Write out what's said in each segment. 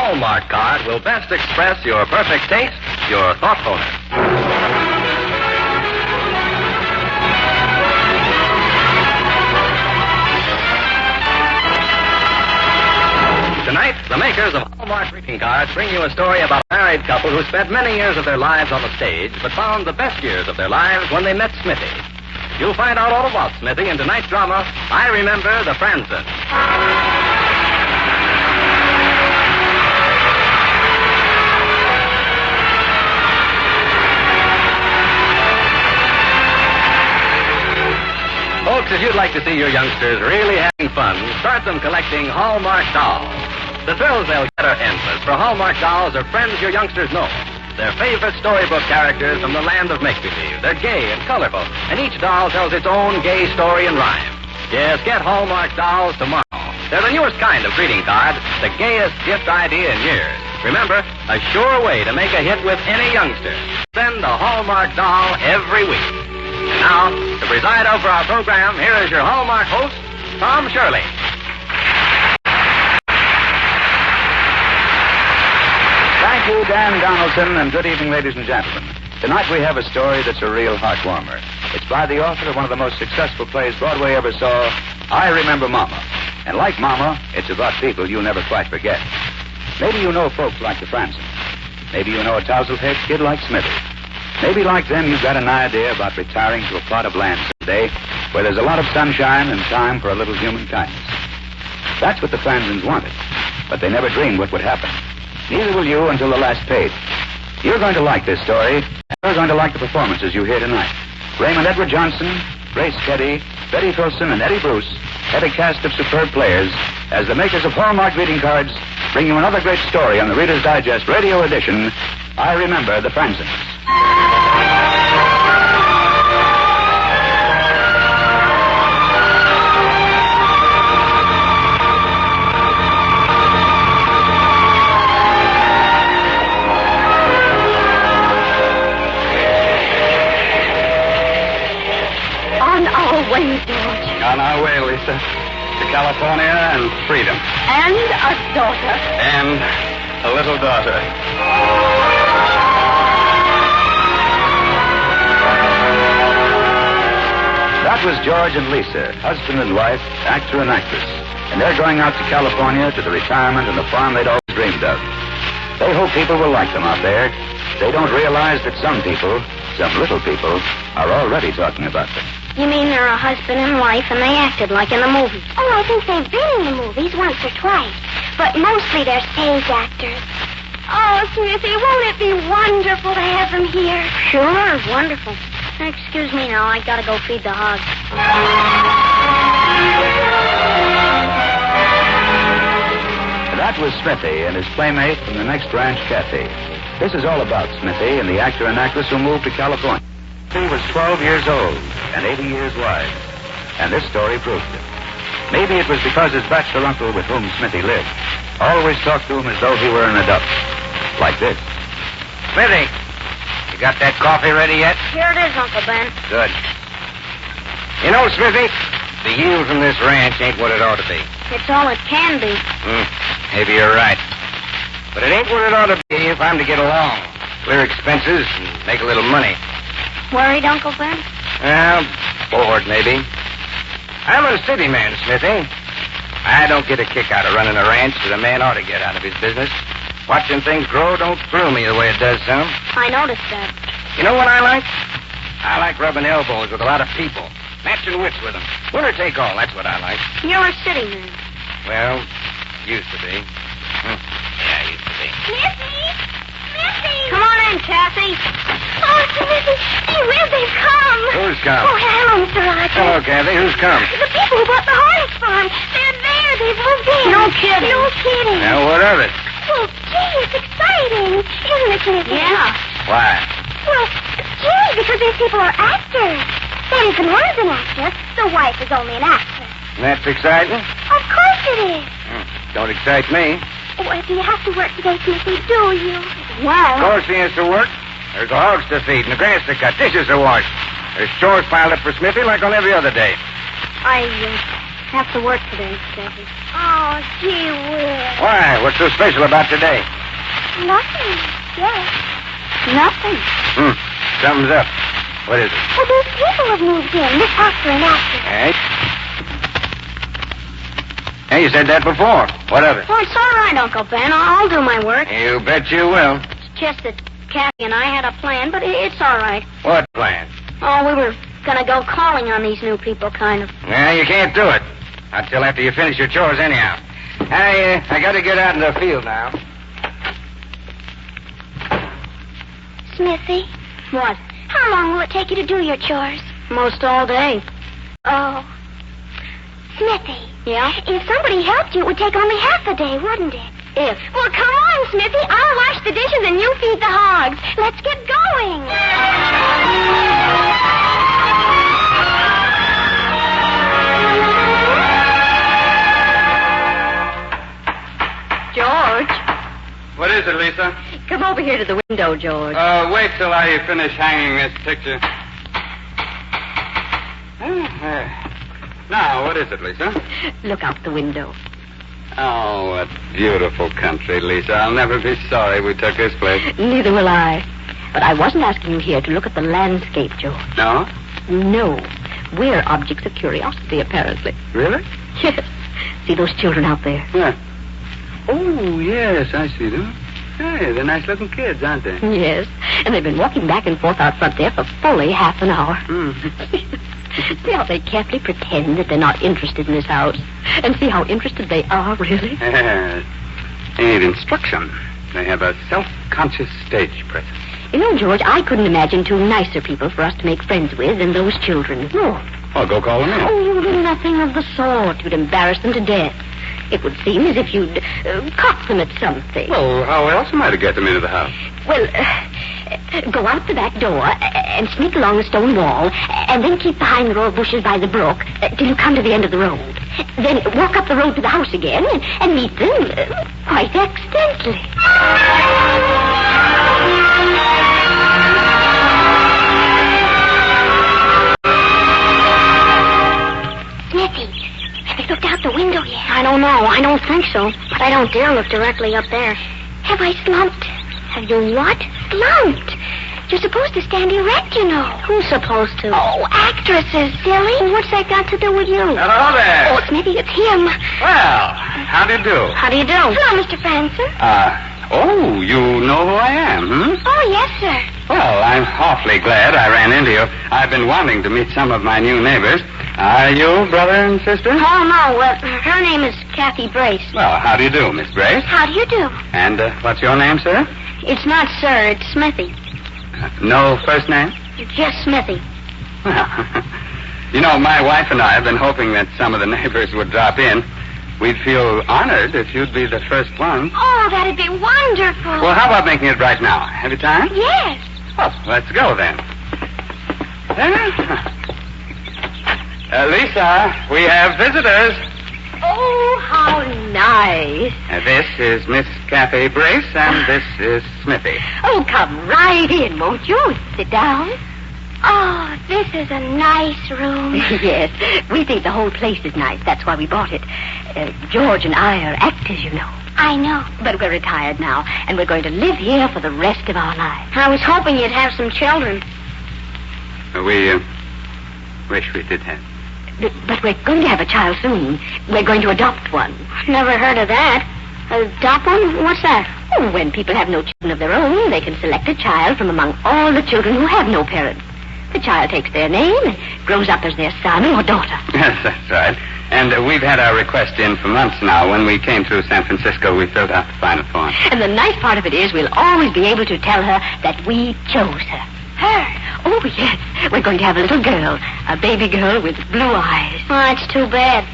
Hallmark card will best express your perfect taste, your thoughtfulness. Tonight, the makers of Hallmark greeting cards bring you a story about a married couple who spent many years of their lives on the stage, but found the best years of their lives when they met Smithy. You'll find out all about Smithy in tonight's drama, I Remember the Fransens. Folks, if you'd like to see your youngsters really having fun, start them collecting Hallmark dolls. The thrills they'll get are endless, for Hallmark dolls are friends your youngsters know. They're favorite storybook characters from the land of make-believe. They're gay and colorful, and each doll tells its own gay story and rhyme. Yes, get Hallmark dolls tomorrow. They're the newest kind of greeting card, the gayest gift idea in years. Remember, a sure way to make a hit with any youngster. Send a Hallmark doll every week. And now, to preside over our program, here is your Hallmark host, Tom Shirley. Thank you, Dan Donaldson, and good evening, ladies and gentlemen. Tonight we have a story that's a real heartwarmer. It's by the author of one of the most successful plays Broadway ever saw, I Remember Mama. And like Mama, it's about people you'll never quite forget. Maybe you know folks like the Fransens. Maybe you know a tousled-head kid like Smithy. Maybe like them you've got an idea about retiring to a plot of land someday where there's a lot of sunshine and time for a little human kindness. That's what the Fransens wanted, but they never dreamed what would happen. Neither will you until the last page. You're going to like this story, and you're going to like the performances you hear tonight. Raymond Edward Johnson, Grace Kelly, Betty Filson, and Eddie Bruce head a cast of superb players as the makers of Hallmark greeting cards bring you another great story on the Reader's Digest radio edition, I Remember the Fransens. On our way, Lisa. To California and freedom. And a daughter. And a little daughter. That was George and Lisa, husband and wife, actor and actress. And they're going out to California to the retirement and the farm they'd always dreamed of. They hope people will like them out there. They don't realize that some people, some little people, are already talking about them. You mean they're a husband and wife and they acted like in the movies? Oh, I think they've been in the movies once or twice. But mostly they're stage actors. Oh, Smithy, won't it be wonderful to have them here? Sure, wonderful. Excuse me now, I gotta go feed the hogs. That was Smithy and his playmate from the next ranch cafe. This is all about Smithy and the actor and actress who moved to California. He was 12 years old and 80 years wise, and this story proves it. Maybe it was because his bachelor uncle with whom Smithy lived always talked to him as though he were an adult. Like this. Smithy, you got that coffee ready yet? Here it is, Uncle Ben. Good. You know, Smithy, the yield from this ranch ain't what it ought to be. It's all it can be. Maybe you're right. But it ain't what it ought to be if I'm to get along, clear expenses, and make a little money. Worried, Uncle Ben? Well, bored, maybe. I'm a city man, Smithy. I don't get a kick out of running a ranch that a man ought to get out of his business. Watching things grow don't thrill me the way it does some. I noticed that. You know what I like? I like rubbing elbows with a lot of people, matching wits with them. Winner take all, that's what I like. You're a city man. Well, used to be. Yeah, used to be. Smithy! Smithy! Come on in, Kathy. Oh, Smithy! Gee whiz, they've come! Who's come? Oh, hello, Mr. Rogers. Hello, Kathy. Who's come? The people who bought the Hornet farm. They're there. They've moved in. No kidding. No kidding. Now, what of it? Well, gee, it's exciting. Isn't it, Smithy? Yeah. Why? Well, gee, because these people are actors. That is, the one's an actor. The wife is only an actress. That's exciting? Of course it is. Don't excite me. Well, do you have to work today, Smithy? Do you? Of Well, course he has to work. There's the hogs to feed and the grass to cut, dishes to wash. There's chores piled up for Smithy like on every other day. I have to work today, Jackie. Oh, gee whiz. Why? What's so special about today? Nothing. Yes. Nothing. Something's up. What is it? Well, these people have moved in. This house for an actor. Hey? Hey, you said that before. What of it? Oh, it's all right, Uncle Ben. I'll do my work. You bet you will. It's just that Kathy and I had a plan, but it's all right. What plan? Oh, we were going to go calling on these new people, kind of. Well, you can't do it. Not till after you finish your chores anyhow. I got to get out in the field now. Smithy, What? how long will it take you to do your chores? Most all day. Oh. Smithy. Yeah? If somebody helped you, it would take only half a day, wouldn't it? If. Well, come on, Smithy. I'll wash the dishes and you feed the hogs. Let's get going. George, What is it, Lisa? come over here to the window, George. Wait till I finish hanging this picture. Now, what is it, Lisa? Look out the window. Oh, what beautiful country, Lisa. I'll never be sorry we took this place. Neither will I. But I wasn't asking you here to look at the landscape, George. No? No. We're objects of curiosity, apparently. Really? Yes. See those children out there? Yeah. Oh, yes, I see them. Hey, they're nice-looking kids, aren't they? Yes. And they've been walking back and forth out front there for fully half an hour. See how they carefully pretend that they're not interested in this house. And see how interested they are, really. Yes. They need instruction. They have a self-conscious stage presence. You know, George, I couldn't imagine two nicer people for us to make friends with than those children. No. I'll go call them in. Oh, you do nothing of the sort. You'd embarrass them to death. It would seem as if you'd caught them at something. Well, how else am I to get them into the house? Well, go out the back door and sneak along the stone wall, and then keep behind the row of bushes by the brook till you come to the end of the road. Then walk up the road to the house again and meet them quite accidentally. Smithy, have they looked out the window yet? I don't know. I don't think so. But I don't dare look directly up there. Have I slumped? Have you what? Slumped. You're supposed to stand erect, you know. Who's supposed to? Oh, actresses, silly. What's that got to do with you? Hello there. Oh, Smithy, it's him. Well, how do you do? How do you do? Hello, Mr. Fransen. Oh, you know who I am, Oh, yes, sir. Well, I'm awfully glad I ran into you. I've been wanting to meet some of my new neighbors. Are you brother and sister? Oh, no. Her name is Kathy Brace. Well, how do you do, Miss Brace? How do you do? And what's your name, sir? It's not Sir. It's Smithy. No first name? Just Smithy. Well, you know, my wife and I have been hoping that some of the neighbors would drop in. We'd feel honored if you'd be the first one. Oh, that'd be wonderful. Well, how about making it right now? Have you time? Yes. Well, let's go then. Lisa, we have visitors. Oh, how nice. This is Miss Kathy Brace, and this is Smithy. Oh, come right in, won't you? Sit down. Oh, this is a nice room. Yes, we think the whole place is nice. That's why we bought it. George and I are actors, you know. I know. But we're retired now, and we're going to live here for the rest of our lives. I was hoping you'd have some children. We wish we did have. But we're going to have a child soon. We're going to adopt one. Never heard of that. Adopt one? What's that? Oh, when people have no children of their own, they can select a child from among all the children who have no parents. The child takes their name and grows up as their son or daughter. Yes, that's right. And we've had our request in for months now. When we came through San Francisco, we filled out the final form. And the nice part of it is we'll always be able to tell her that we chose her. Her? Oh, yes. We're going to have a little girl. A baby girl with blue eyes. Oh, that's too bad.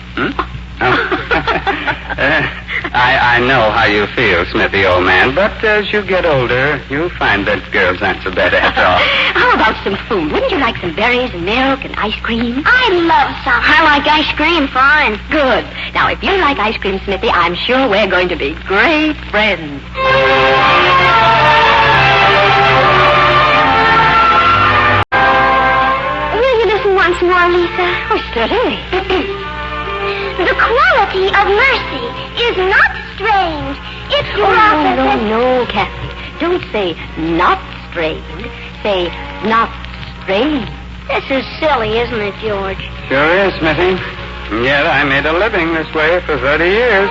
I know how you feel, Smithy, old man, but as you get older, you'll find that girls aren't so bad after all. How about some food? Wouldn't you like some berries and milk and ice cream? I love some. I like ice cream, fine. Good. Now, if you like ice cream, Smithy, I'm sure we're going to be great friends. Will you listen once more, Lisa? Oh, certainly. quality of mercy is not strange. It's rather... No, Kathy. Don't say not strained. Say not strained. This is silly, isn't it, George? Sure is, Smithy. And yet I made a living this way for 30 years.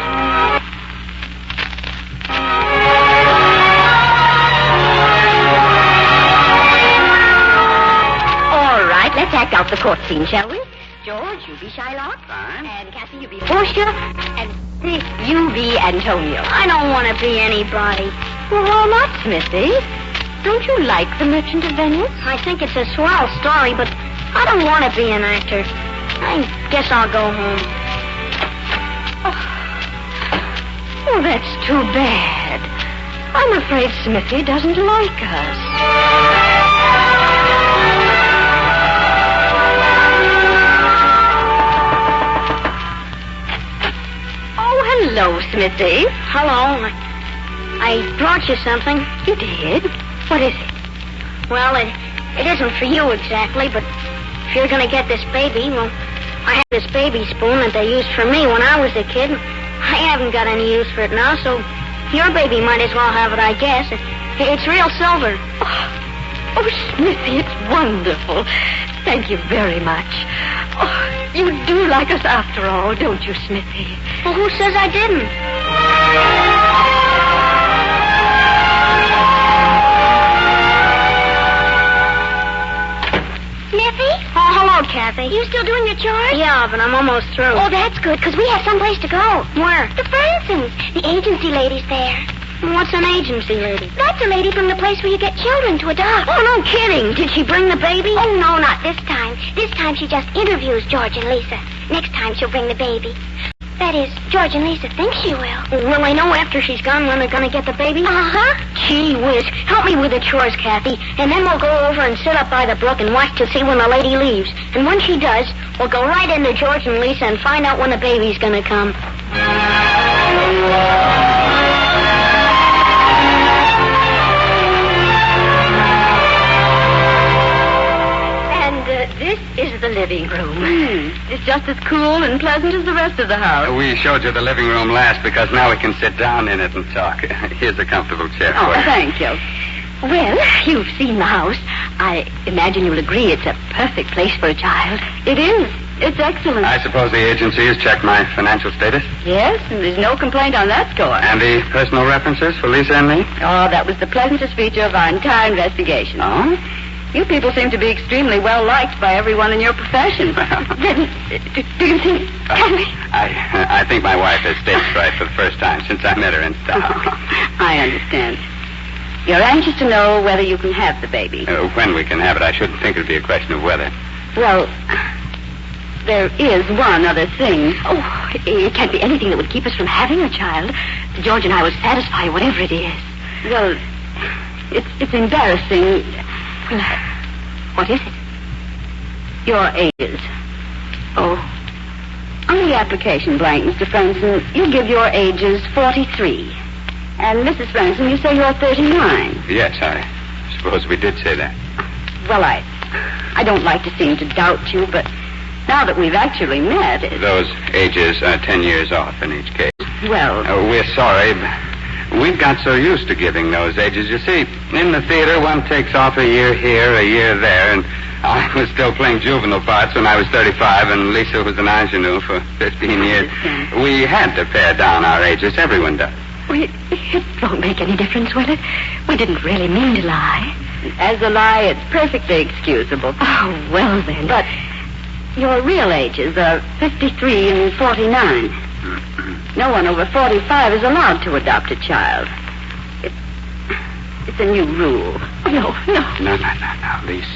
All right, let's act out the court scene, shall we? George, you be Shylock. Fine. And Kathy, you be Portia. And you be Antonio. I don't want to be anybody. Well, why not, Smithy? Don't you like The Merchant of Venice? I think it's a swell story, but I don't want to be an actor. I guess I'll go home. Oh, that's too bad. I'm afraid Smithy doesn't like us. Hello, Smithy. Hello. I brought you something. You did? What is it? Well, it isn't for you exactly, but if you're going to get this baby, well, I had this baby spoon that they used for me when I was a kid. I haven't got any use for it now, so your baby might as well have it, I guess. It's real silver. Oh, Smithy, it's wonderful. Thank you very much. Oh, you do like us after all, don't you, Smithy? Well, who says I didn't? Smithy? Oh, hello, Kathy. You still doing your chores? Yeah, but I'm almost through. Oh, that's good, because we have someplace to go. Where? The Fransens. The agency lady's there. What's an agency lady? That's a lady from the place where you get children to adopt. Oh, no kidding. Did she bring the baby? Oh, no, not this time. This time she just interviews George and Lisa. Next time she'll bring the baby. That is, George and Lisa think she will. Will I know after she's gone when they're going to get the baby? Uh-huh. Gee whiz. Help me with the chores, Kathy. And then we'll go over and sit up by the brook and watch to see when the lady leaves. And when she does, we'll go right into George and Lisa and find out when the baby's going to come. This is the living room. It's just as cool and pleasant as the rest of the house. We showed you the living room last because now we can sit down in it and talk. Here's a comfortable chair for you. Thank you. Well, you've seen the house. I imagine you'll agree it's a perfect place for a child. It is. It's excellent. I suppose the agency has checked my financial status? Yes, and there's no complaint on that score. And the personal references for Lisa and me? Oh, that was the pleasantest feature of our entire investigation. Oh? You people seem to be extremely well liked by everyone in your profession. Then, do you think... I think my wife has stage fright for the first time since I met her in town. I understand. You're anxious to know whether you can have the baby. When we can have it, I shouldn't think it would be a question of whether. Well, there is one other thing. Oh, it can't be anything that would keep us from having a child. George and I will satisfy whatever it is. Well, it's embarrassing. What is it? Your ages. Oh. On the application blank, Mr. Fransen, you give your ages 43. And Mrs. Fransen, you say you're 39. Yes, I suppose we did say that. Well, I don't like to seem to doubt you, but now that we've actually met... Those ages are 10 years off in each case. Well... we're sorry, but we've got so used to giving those ages. You see, in the theater, one takes off a year here, a year there, and I was still playing juvenile parts when I was 35, and Lisa was an ingenue for 15 years. We had to pare down our ages. Everyone does. Well, it won't make any difference, will it? We didn't really mean to lie. As a lie, it's perfectly excusable. Oh, well, then. But your real ages are 53 and 49. No one over 45 is allowed to adopt a child. It's a new rule. Oh, no. No, Lisa.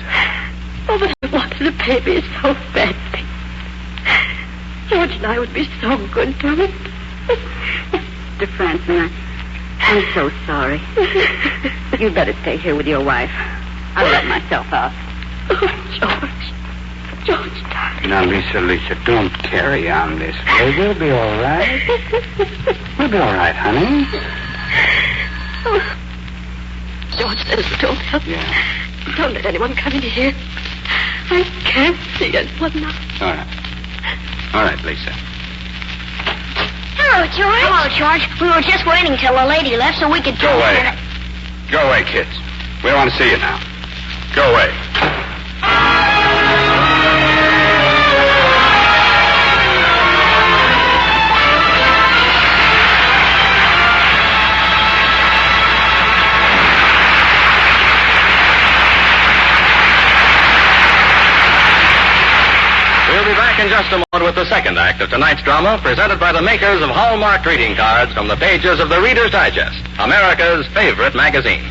Oh, but I wanted a baby so badly. George and I would be so good to it. Mr. Fransen, I'm so sorry. You'd better stay here with your wife. I'll let myself out. Oh, George, darling. Now, Lisa, don't carry on this way. We'll be all right. We'll be all right, honey. Oh. George says don't help. Yeah. Don't let anyone come in here. I can't see anyone now. All right, Lisa. Hello, George. Hello, George. We were just waiting till the lady left so we could... Go away. Go away, kids. We don't want to see you now. Go away. We'll be back in just a moment with the second act of tonight's drama, presented by the makers of Hallmark greeting cards from the pages of the Reader's Digest, America's favorite magazine.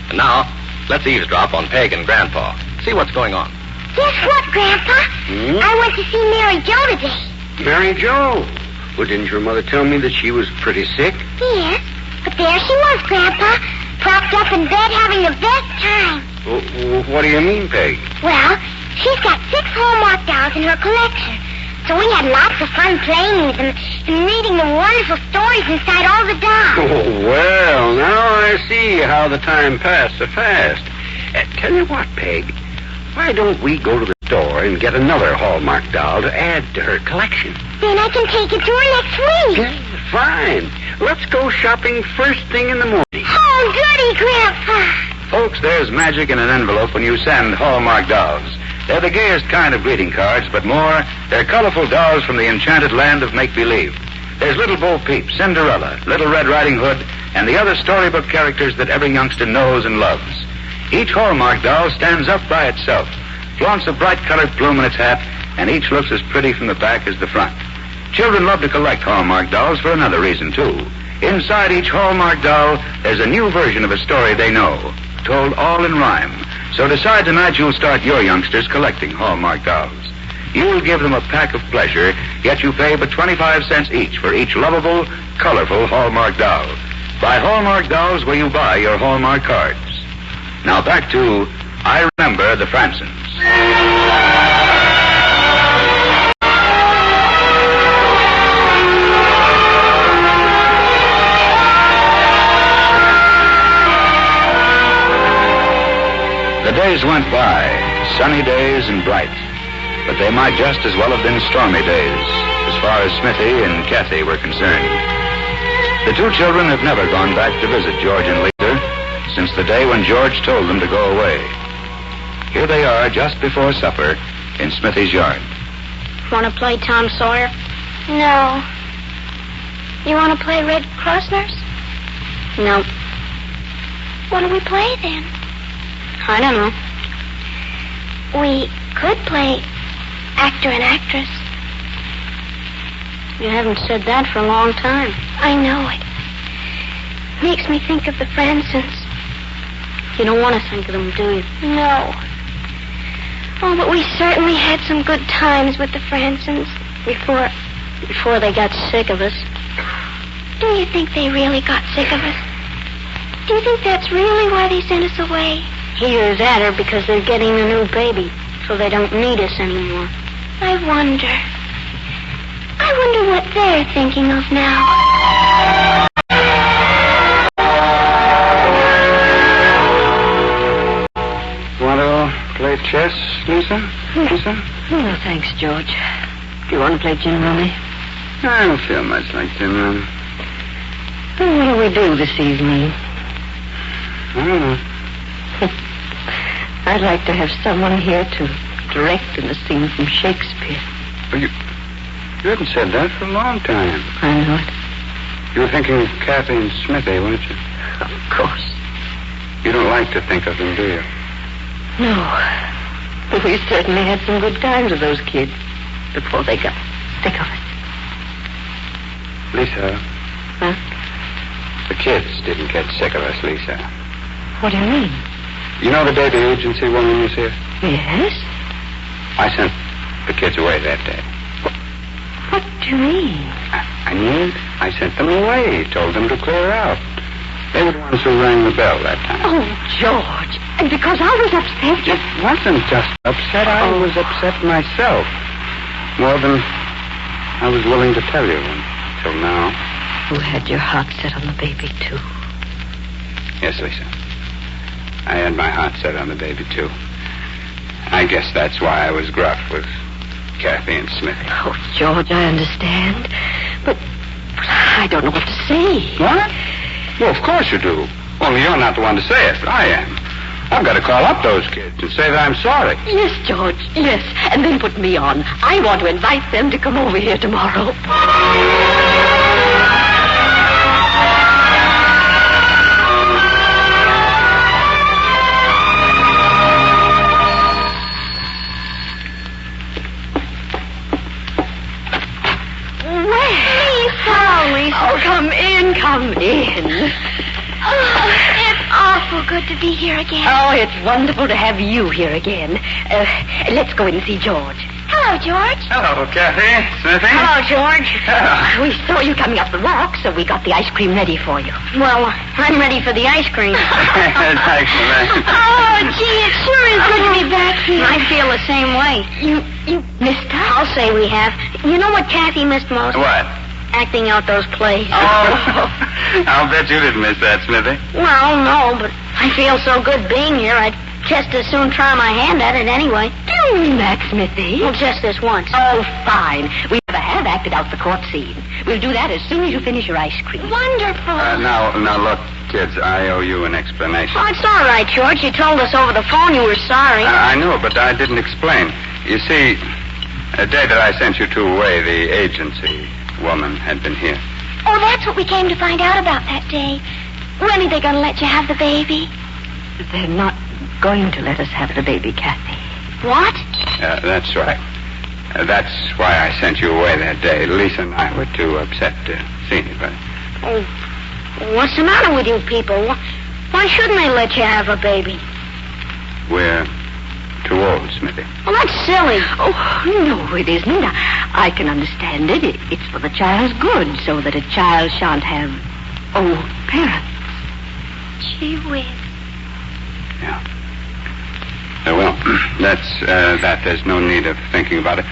And now, let's eavesdrop on Peg and Grandpa. See what's going on. Guess what, Grandpa? I went to see Mary Jo today. Mary Jo? Well, didn't your mother tell me that she was pretty sick? Yes, but there she was, Grandpa, propped up in bed having the best time. What do you mean, Peg? Well, she's got 6 Hallmark dolls in her collection. So we had lots of fun playing with them and reading the wonderful stories inside all the dolls. Oh, well, now I see how the time passed so fast. Tell you what, Peg, why don't we go to the store and get another Hallmark doll to add to her collection? Then I can take it to her next week. Yeah, fine. Let's go shopping first thing in the morning. Oh, goody, Grandpa. Folks, there's magic in an envelope when you send Hallmark dolls. They're the gayest kind of greeting cards, but more, they're colorful dolls from the enchanted land of make-believe. There's Little Bo Peep, Cinderella, Little Red Riding Hood, and the other storybook characters that every youngster knows and loves. Each Hallmark doll stands up by itself, flaunts a bright-colored plume in its hat, and each looks as pretty from the back as the front. Children love to collect Hallmark dolls for another reason, too. Inside each Hallmark doll, there's a new version of a story they know, told all in rhyme. So decide tonight you'll start your youngsters collecting Hallmark dolls. You'll give them a pack of pleasure, yet you pay but 25 cents each for each lovable, colorful Hallmark doll. Buy Hallmark dolls where you buy your Hallmark cards. Now back to I Remember the Fransens. The days went by, sunny days and bright, but they might just as well have been stormy days, as far as Smithy and Kathy were concerned. The two children have never gone back to visit George and Lisa since the day when George told them to go away. Here they are just before supper in Smithy's yard. Want to play Tom Sawyer? No. You want to play Red Cross Nurse? No. What do we play then? I don't know. We could play actor and actress. You haven't said that for a long time. I know it. Makes me think of the Fransens. You don't want to think of them, do you? No. Oh, but we certainly had some good times with the Fransens. Before they got sick of us. Do you think they really got sick of us? Do you think that's really why they sent us away? Either that or because they're getting a new baby, so they don't need us anymore. I wonder what they're thinking of now. Want to play chess, Lisa? Lisa? No, thanks, George. Do you want to play gin rummy? I don't feel much like dinner. Well, what do we do this evening? I don't know. I'd like to have someone here to direct in a scene from Shakespeare. Well, you haven't said that for a long time. I know it. You were thinking of Kathy and Smithy, weren't you? Of course. You don't like to think of them, do you? No. But we certainly had some good times with those kids before they got sick of it. Lisa. Huh? The kids didn't get sick of us, Lisa. What do you mean? You know the dating agency woman was here? Yes? I sent the kids away that day. What do you mean? I mean, I sent them away, told them to clear out. They were the ones who rang the bell that time. Oh, George. And because I was upset. It wasn't just upset. I was upset myself. More than I was willing to tell you until now. You had your heart set on the baby, too. Yes, Lisa. I had my heart set on the baby, too. I guess that's why I was gruff with Kathy and Smithy. Oh, George, I understand. But I don't know what to say. What? Well, of course you do. Only you're not the one to say it. I am. I've got to call up those kids and say that I'm sorry. Yes, George, yes. And then put me on. I want to invite them to come over here tomorrow. Oh, come in, come in. Oh, it's awful good to be here again. Oh, it's wonderful to have you here again. Let's go in and see George. Hello, George. Hello, Kathy. Smithy. Hello, George. We saw you coming up the walk, so we got the ice cream ready for you. Well, I'm ready for the ice cream. Thanks, Oh, gee, it sure is good to be back here. I feel the same way. You missed us? I'll say we have. You know what Kathy missed most? What? Acting out those plays. Oh, I'll bet you didn't miss that, Smithy. Well, no, but I feel so good being here, I'd just as soon try my hand at it anyway. Do you, Max Smithy? Well, just this once. Oh, fine. We never have acted out the court scene. We'll do that as soon as you finish your ice cream. Wonderful. Now, look, kids, I owe you an explanation. Oh, it's all right, George. You told us over the phone you were sorry. I know, but I didn't explain. You see, the day that I sent you two away, the agency woman had been here. Oh, that's what we came to find out about that day. When are they going to let you have the baby? They're not going to let us have the baby, Kathy. What? That's right. That's why I sent you away that day. Lisa and I were too upset to see anybody. Oh, what's the matter with you people? Why shouldn't they let you have a baby? We're too old, Smithy. Well, that's silly. Oh, no, it isn't. I can understand it. It's for the child's good, so that a child shan't have old parents. Gee whiz. Yeah. Well, that's that. There's no need of thinking about it.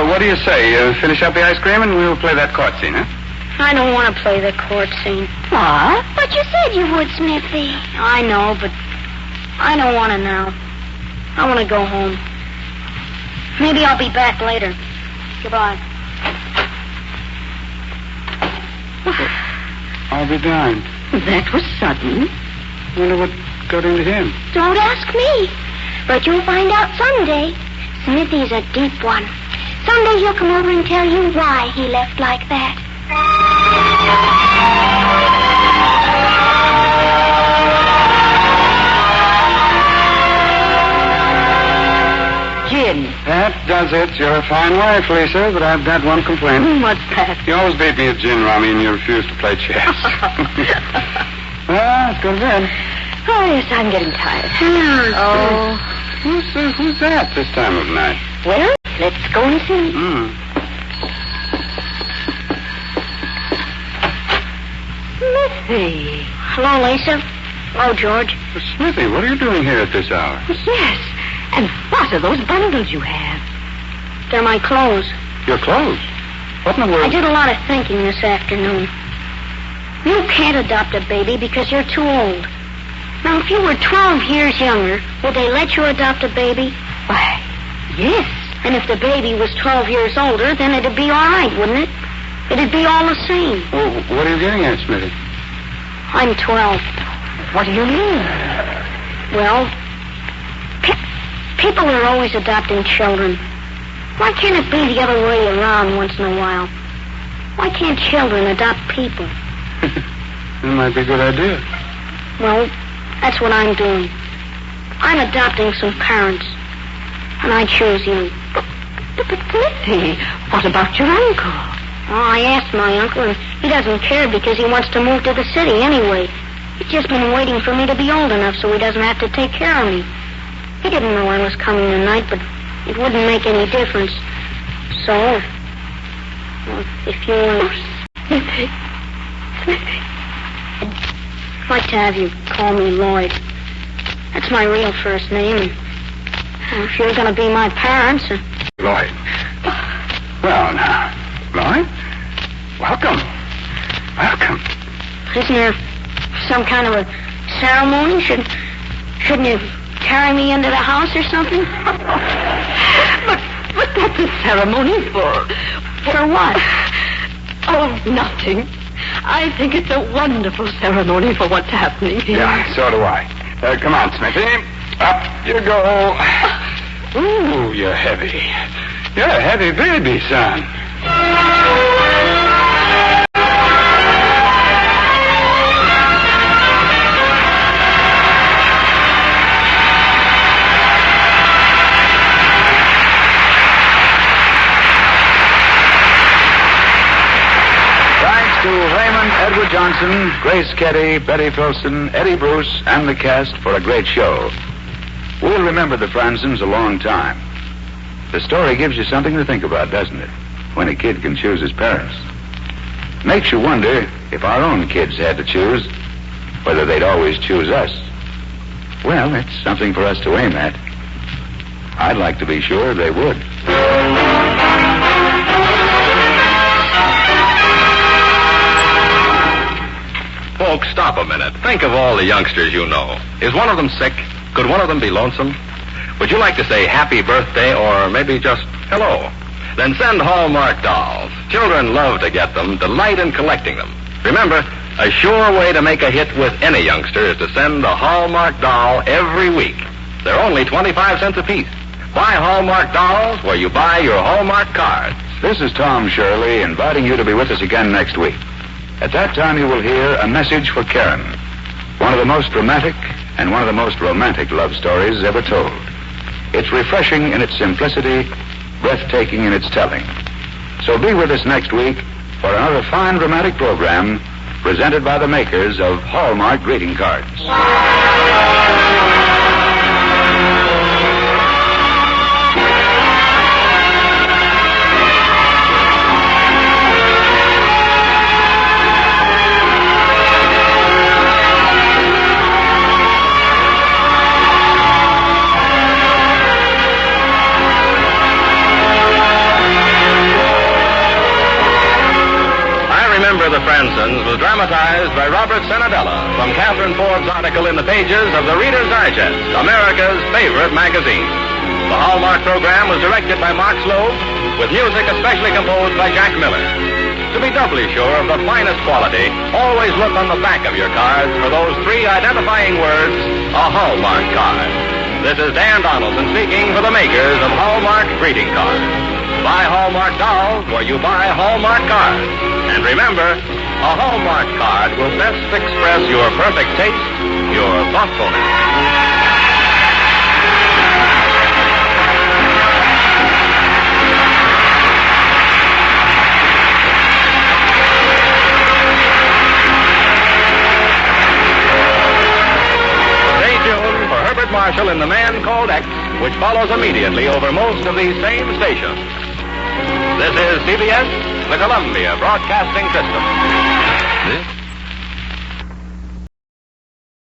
What do you say? Finish up the ice cream and we'll play that court scene, huh? I don't want to play the court scene. What? But you said you would, Smithy. I know, but I don't want to now. I want to go home. Maybe I'll be back later. Goodbye. I'll be darned. That was sudden. Wonder what got into him. Don't ask me. But you'll find out someday. Smithy's a deep one. Someday he'll come over and tell you why he left like that. Jim. That does it. You're a fine wife, Lisa, but I've got one complaint. What's that? You always beat me at gin rummy and you refuse to play chess. Well, let's go to bed. Oh, yes, I'm getting tired. Oh. Who's that this time of night? Well, let's go and see. Smithy. Hello, Lisa. Hello, George. Smithy, what are you doing here at this hour? Yes. And what are those bundles you have? They're my clothes. Your clothes? What in the world? I did a lot of thinking this afternoon. You can't adopt a baby because you're too old. Now, if you were 12 years younger, would they let you adopt a baby? Why, yes. And if the baby was 12 years older, then it'd be all right, wouldn't it? It'd be all the same. Well, what are you getting at, Smithy? I'm 12. What do you mean? Well, people are always adopting children. Why can't it be the other way around once in a while? Why can't children adopt people? That might be a good idea. Well, that's what I'm doing. I'm adopting some parents. And I choose you. But Smithy, what about your uncle? Oh, I asked my uncle, and he doesn't care because he wants to move to the city anyway. He's just been waiting for me to be old enough so he doesn't have to take care of me. He didn't know I was coming tonight, but it wouldn't make any difference. So, well, if you... Smithy. I'd like to have you call me Lloyd. That's my real first name. And if you're going to be my parents... Lloyd. Well, now, Lloyd, welcome. Welcome. Isn't there some kind of a ceremony? Shouldn't you carry me into the house or something? But that's a ceremony for... For what? Oh, nothing. I think it's a wonderful ceremony for what's happening here. Yeah, so do I. Come on, Smithy. Up you go. Ooh, you're heavy. You're a heavy baby, son. To Raymond Edward Johnson, Grace Kelly, Betty Filson, Eddie Bruce, and the cast for a great show. We'll remember the Fransens a long time. The story gives you something to think about, doesn't it? When a kid can choose his parents. Makes you wonder if our own kids had to choose, whether they'd always choose us. Well, it's something for us to aim at. I'd like to be sure they would. Folks, stop a minute. Think of all the youngsters you know. Is one of them sick? Could one of them be lonesome? Would you like to say happy birthday or maybe just hello? Then send Hallmark dolls. Children love to get them, delight in collecting them. Remember, a sure way to make a hit with any youngster is to send a Hallmark doll every week. They're only 25 cents apiece. Buy Hallmark dolls where you buy your Hallmark cards. This is Tom Shirley inviting you to be with us again next week. At that time, you will hear A Message for Karen, one of the most dramatic and one of the most romantic love stories ever told. It's refreshing in its simplicity, breathtaking in its telling. So be with us next week for another fine dramatic program presented by the makers of Hallmark greeting cards. The Fransens was dramatized by Robert Senadella from Catherine Forbes' article in the pages of the Reader's Digest, America's favorite magazine. The Hallmark program was directed by Mark Slope, with music especially composed by Jack Miller. To be doubly sure of the finest quality, always look on the back of your cards for those three identifying words, a Hallmark card. This is Dan Donaldson speaking for the makers of Hallmark greeting cards. Buy Hallmark dolls where you buy Hallmark cards. And remember, a Hallmark card will best express your perfect taste, your thoughtfulness. Stay tuned for Herbert Marshall in The Man Called X, which follows immediately over most of these same stations. This is CBS, the Columbia Broadcasting System. This